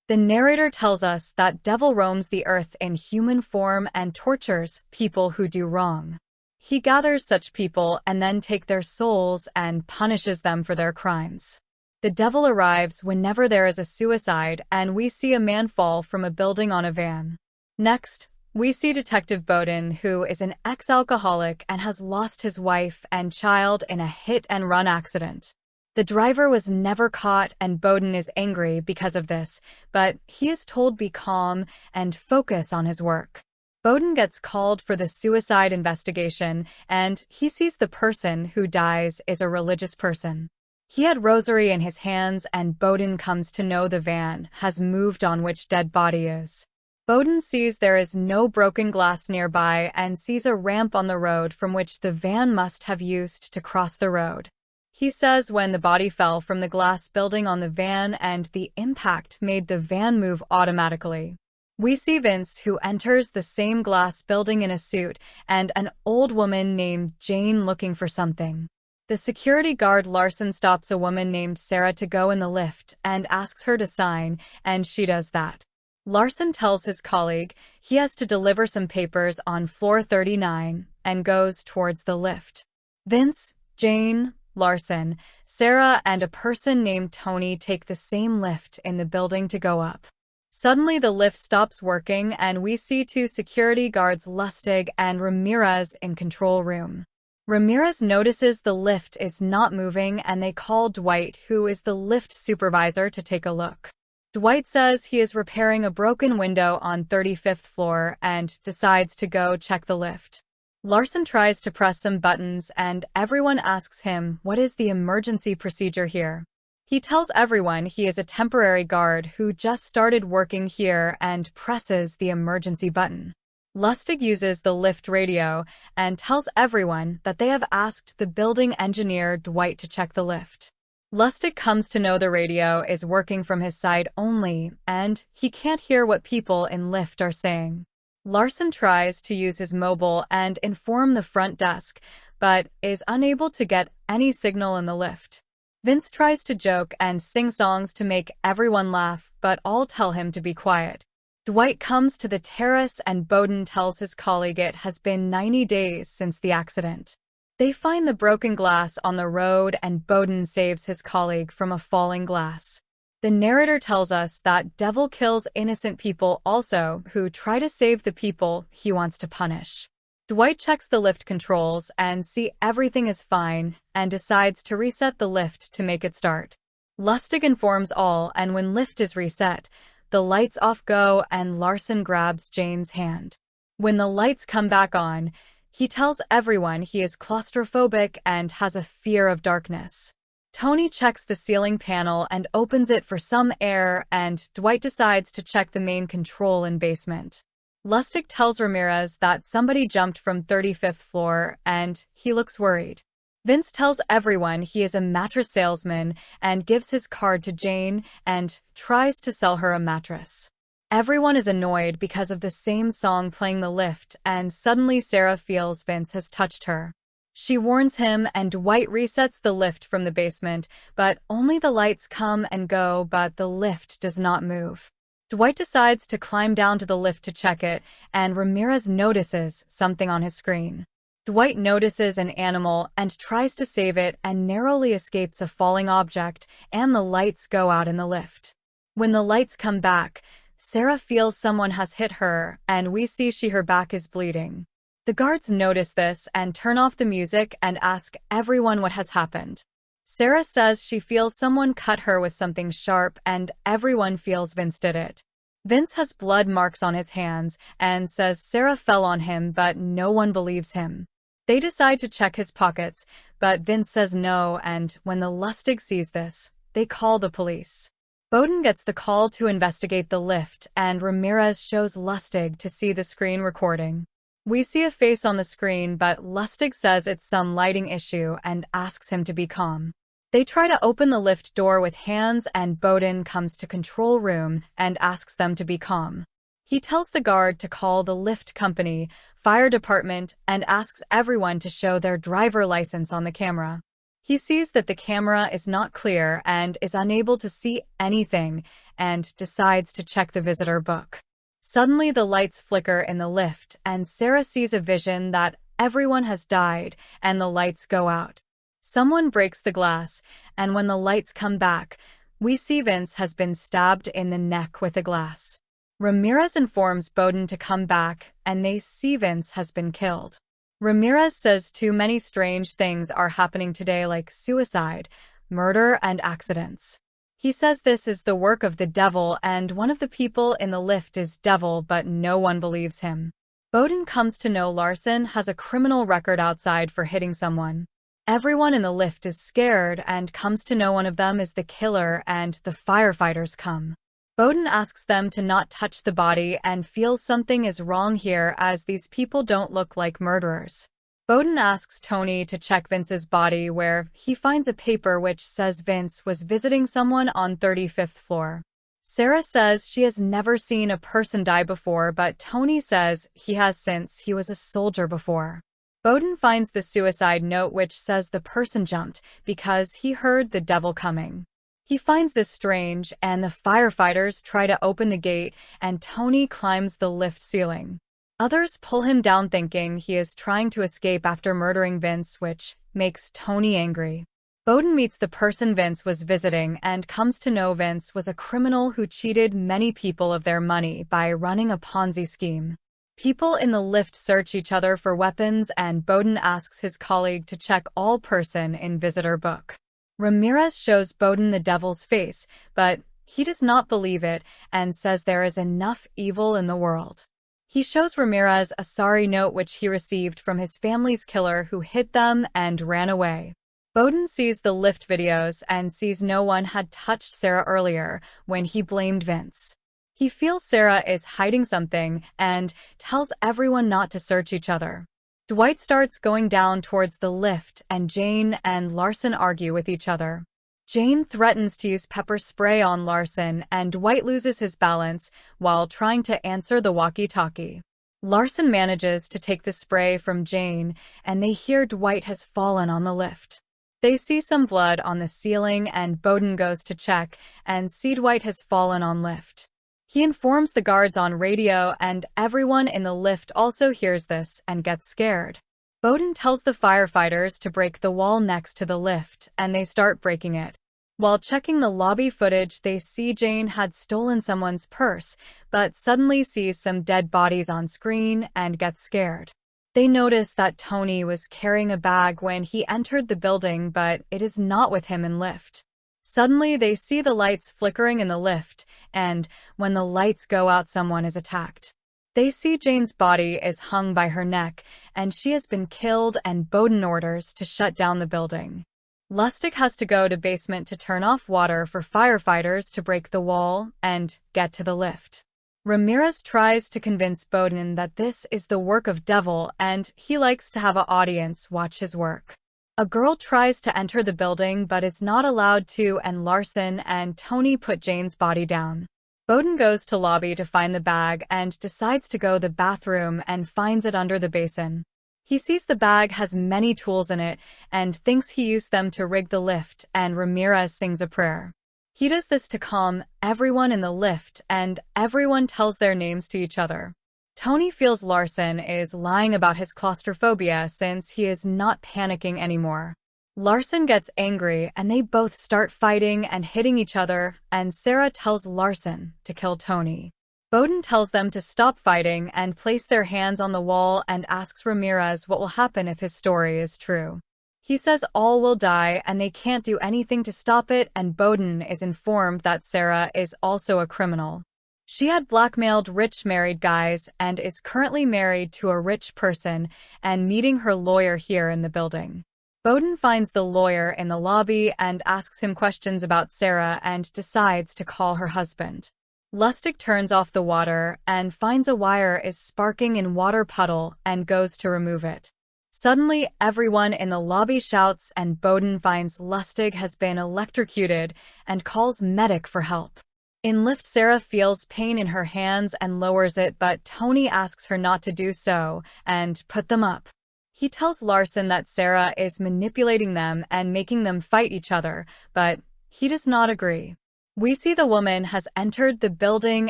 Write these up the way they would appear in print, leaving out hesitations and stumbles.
The narrator tells us that devil roams the earth in human form and tortures people who do wrong. He gathers such people and then takes their souls and punishes them for their crimes. The devil arrives whenever there is a suicide, and we see a man fall from a building on a van. Next, we see Detective Bowden, who is an ex-alcoholic and has lost his wife and child in a hit-and-run accident. The driver was never caught, and Bowden is angry because of this, but he is told be calm and focus on his work. Bowden gets called for the suicide investigation, and he sees the person who dies is a religious person. He had rosary in his hands, and Bowden comes to know the van has moved on which dead body is. Bowden sees there is no broken glass nearby and sees a ramp on the road from which the van must have used to cross the road. He says when the body fell from the glass building on the van and the impact made the van move automatically. We see Vince, who enters the same glass building in a suit, and an old woman named Jane looking for something. The security guard Larson stops a woman named Sarah to go in the lift and asks her to sign, and she does that. Larson tells his colleague he has to deliver some papers on floor 39 and goes towards the lift. Vince, Jane, Larson, Sarah, and a person named Tony take the same lift in the building to go up. Suddenly the lift stops working, and we see two security guards, Lustig and Ramirez, in control room. Ramirez notices the lift is not moving, and they call Dwight, who is the lift supervisor, to take a look. Dwight says he is repairing a broken window on 35th floor and decides to go check the lift. Larson tries to press some buttons, and everyone asks him what is the emergency procedure here. He tells everyone he is a temporary guard who just started working here and presses the emergency button. Lustig uses the lift radio and tells everyone that they have asked the building engineer Dwight to check the lift. Lustig comes to know the radio is working from his side only, and he can't hear what people in lift are saying. Larson tries to use his mobile and inform the front desk, but is unable to get any signal in the lift. Vince tries to joke and sing songs to make everyone laugh, but all tell him to be quiet. Dwight comes to the terrace, and Bowden tells his colleague it has been 90 days since the accident. They find the broken glass on the road, and Bowden saves his colleague from a falling glass. The narrator tells us that Devil kills innocent people also, who try to save the people he wants to punish. Dwight checks the lift controls and see everything is fine, and decides to reset the lift to make it start. Lustig informs all, and when lift is reset, the lights off go, and Larson grabs Jane's hand. When the lights come back on, he tells everyone he is claustrophobic and has a fear of darkness. Tony checks the ceiling panel and opens it for some air, and Dwight decides to check the main control in basement. Lustig tells Ramirez that somebody jumped from 35th floor, and he looks worried. Vince tells everyone he is a mattress salesman and gives his card to Jane and tries to sell her a mattress. Everyone is annoyed because of the same song playing the lift, and suddenly Sarah feels Vince has touched her. She warns him, and Dwight resets the lift from the basement, but only the lights come and go, but the lift does not move. Dwight decides to climb down to the lift to check it, and Ramirez notices something on his screen. Dwight notices an animal and tries to save it and narrowly escapes a falling object, and the lights go out in the lift. When the lights come back, Sarah feels someone has hit her, and we see her back is bleeding. The guards notice this and turn off the music and ask everyone what has happened. Sarah says she feels someone cut her with something sharp, and everyone feels Vince did it. Vince has blood marks on his hands and says Sarah fell on him, but no one believes him. They decide to check his pockets, but Vince says no, and when the Lustig sees this, they call the police. Bowden gets the call to investigate the lift, and Ramirez shows Lustig to see the screen recording. We see a face on the screen, but Lustig says it's some lighting issue and asks him to be calm. They try to open the lift door with hands, and Bowden comes to control room and asks them to be calm. He tells the guard to call the lift company, fire department, and asks everyone to show their driver license on the camera. He sees that the camera is not clear and is unable to see anything and decides to check the visitor book. Suddenly the lights flicker in the lift and Sarah sees a vision that everyone has died and the lights go out. Someone breaks the glass, and when the lights come back, we see Vince has been stabbed in the neck with a glass. Ramirez informs Bowden to come back, and they see Vince has been killed. Ramirez says too many strange things are happening today, like suicide, murder, and accidents. He says this is the work of the devil, and one of the people in the lift is devil, but no one believes him. Bowden comes to know Larson has a criminal record outside for hitting someone. Everyone in the lift is scared and comes to know one of them is the killer, and the firefighters come. Bowden asks them to not touch the body and feels something is wrong here as these people don't look like murderers. Bowden asks Tony to check Vince's body, where he finds a paper which says Vince was visiting someone on 35th floor. Sarah says she has never seen a person die before, but Tony says he has since he was a soldier before. Bowden finds the suicide note which says the person jumped because he heard the devil coming. He finds this strange, and the firefighters try to open the gate, and Tony climbs the lift ceiling. Others pull him down thinking he is trying to escape after murdering Vince, which makes Tony angry. Bowden meets the person Vince was visiting and comes to know Vince was a criminal who cheated many people of their money by running a Ponzi scheme. People in the lift search each other for weapons, and Bowden asks his colleague to check all person in visitor book. Ramirez shows Bowden the devil's face, but he does not believe it and says there is enough evil in the world. He shows Ramirez a sorry note which he received from his family's killer who hit them and ran away. Bowden sees the lift videos and sees no one had touched Sarah earlier when he blamed Vince. He feels Sarah is hiding something and tells everyone not to search each other. Dwight starts going down towards the lift, and Jane and Larson argue with each other. Jane threatens to use pepper spray on Larson, and Dwight loses his balance while trying to answer the walkie-talkie. Larson manages to take the spray from Jane, and they hear Dwight has fallen on the lift. They see some blood on the ceiling, and Bowden goes to check and see Dwight has fallen on lift. He informs the guards on radio, and everyone in the lift also hears this and gets scared. Bowden tells the firefighters to break the wall next to the lift, and they start breaking it. While checking the lobby footage, they see Jane had stolen someone's purse, but suddenly sees some dead bodies on screen and gets scared. They notice that Tony was carrying a bag when he entered the building, but it is not with him in lift. Suddenly, they see the lights flickering in the lift, and when the lights go out, someone is attacked. They see Jane's body is hung by her neck, and she has been killed, and Bowden orders to shut down the building. Lustig has to go to basement to turn off water for firefighters to break the wall and get to the lift. Ramirez tries to convince Bowden that this is the work of devil, and he likes to have an audience watch his work. A girl tries to enter the building but is not allowed to, and Larson and Tony put Jane's body down. Bowden goes to lobby to find the bag and decides to go to the bathroom and finds it under the basin. He sees the bag has many tools in it and thinks he used them to rig the lift, and Ramirez sings a prayer. He does this to calm everyone in the lift, and everyone tells their names to each other. Tony feels Larson is lying about his claustrophobia since he is not panicking anymore. Larson gets angry and they both start fighting and hitting each other, and Sarah tells Larson to kill Tony. Bowden tells them to stop fighting and place their hands on the wall and asks Ramirez what will happen if his story is true. He says all will die and they can't do anything to stop it, and Bowden is informed that Sarah is also a criminal. She had blackmailed rich married guys and is currently married to a rich person and meeting her lawyer here in the building. Bowden finds the lawyer in the lobby and asks him questions about Sarah and decides to call her husband. Lustig turns off the water and finds a wire is sparking in water puddle and goes to remove it. Suddenly, everyone in the lobby shouts, and Bowden finds Lustig has been electrocuted and calls medic for help. In lift, Sarah feels pain in her hands and lowers it, but Tony asks her not to do so and put them up. He tells Larson that Sarah is manipulating them and making them fight each other, but he does not agree. We see the woman has entered the building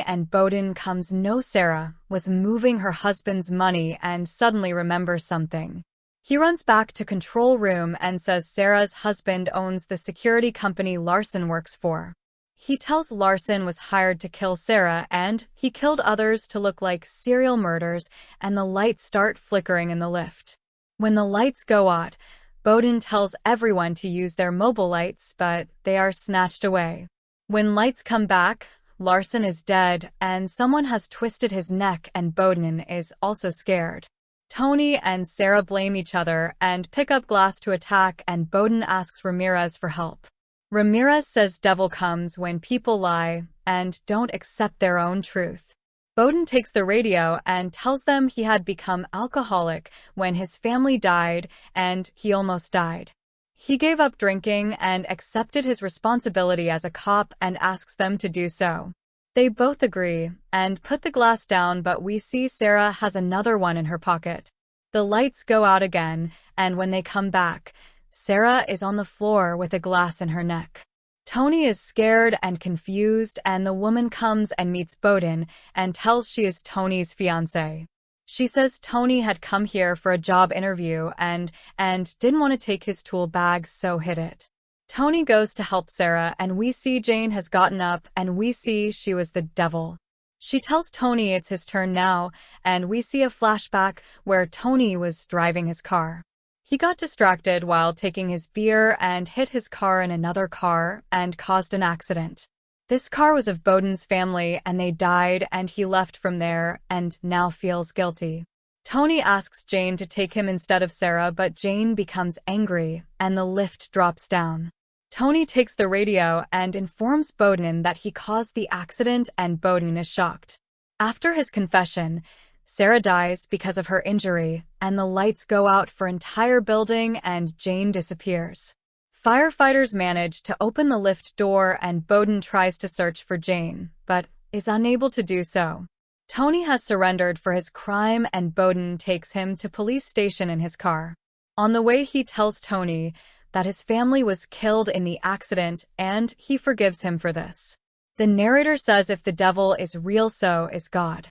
and Bowden comes. No, Sarah was moving her husband's money and suddenly remembers something. He runs back to control room and says Sarah's husband owns the security company Larson works for. He tells Larson was hired to kill Sarah and he killed others to look like serial murders, and the lights start flickering in the lift. When the lights go out, Bowden tells everyone to use their mobile lights, but they are snatched away. When lights come back, Larson is dead and someone has twisted his neck, and Bowden is also scared. Tony and Sarah blame each other and pick up glass to attack, and Bowden asks Ramirez for help. Ramirez says devil comes when people lie and don't accept their own truth. Bowden takes the radio and tells them he had become alcoholic when his family died and he almost died. He gave up drinking and accepted his responsibility as a cop and asks them to do so. They both agree and put the glass down, but we see Sarah has another one in her pocket. The lights go out again, and when they come back, Sarah is on the floor with a glass in her neck. Tony is scared and confused, and the woman comes and meets Bowden and tells she is Tony's fiancé. She says Tony had come here for a job interview and didn't want to take his tool bag, so hid it. Tony goes to help Sarah, and we see Jane has gotten up and we see she was the devil. She tells Tony it's his turn now, and we see a flashback where Tony was driving his car. He got distracted while taking his beer and hit his car in another car and caused an accident. This car was of Bowden's family and they died, and he left from there and now feels guilty. Tony asks Jane to take him instead of Sarah, but Jane becomes angry and the lift drops down. Tony takes the radio and informs Bowden that he caused the accident, and Bowden is shocked. After his confession, Sarah dies because of her injury, and the lights go out for entire building and Jane disappears. Firefighters manage to open the lift door and Bowden tries to search for Jane, but is unable to do so. Tony has surrendered for his crime and Bowden takes him to police station in his car. On the way, he tells Tony that his family was killed in the accident and he forgives him for this. The narrator says if the devil is real, so is God.